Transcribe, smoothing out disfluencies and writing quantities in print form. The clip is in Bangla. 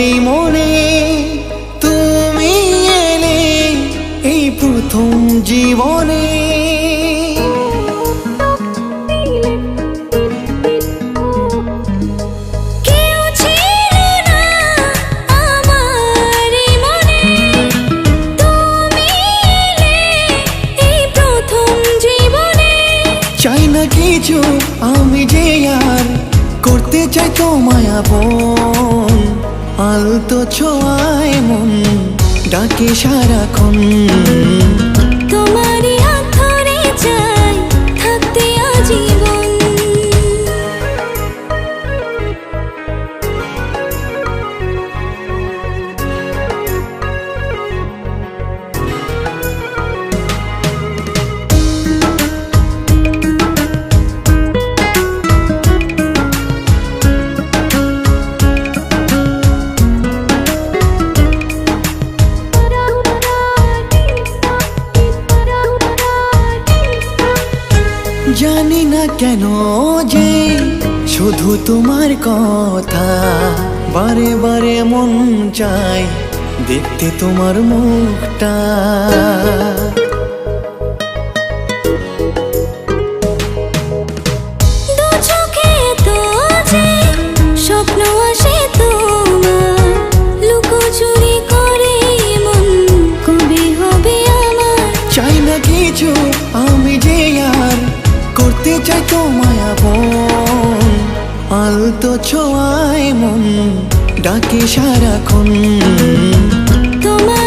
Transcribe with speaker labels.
Speaker 1: এই মনে তুমি এলে এই প্রথম জীবনে। চাই না কিছু আমি যে আর করতে চাই তোমায় আপন, আলতো ছোঁয়ায় মন ডাকে সারাক্ষণ।
Speaker 2: তোমারই হাত ধরে চাই থাকতে আজীবন।
Speaker 1: জানি না কেন যে শুধু তোমার কথা বারে বারে মন চায় দেখতে তোমার মুখটা।
Speaker 2: দু চোখে তো যে স্বপ্ন আসে তোমার, লুকোচুরি করে মন কবে হবে আমার।
Speaker 1: চাই না কিছু আমি যে আর করতে চাই তোমায় আপন, আলতো ছোঁয়ায় মন ডাকে সারাক্ষণ।
Speaker 2: তোমার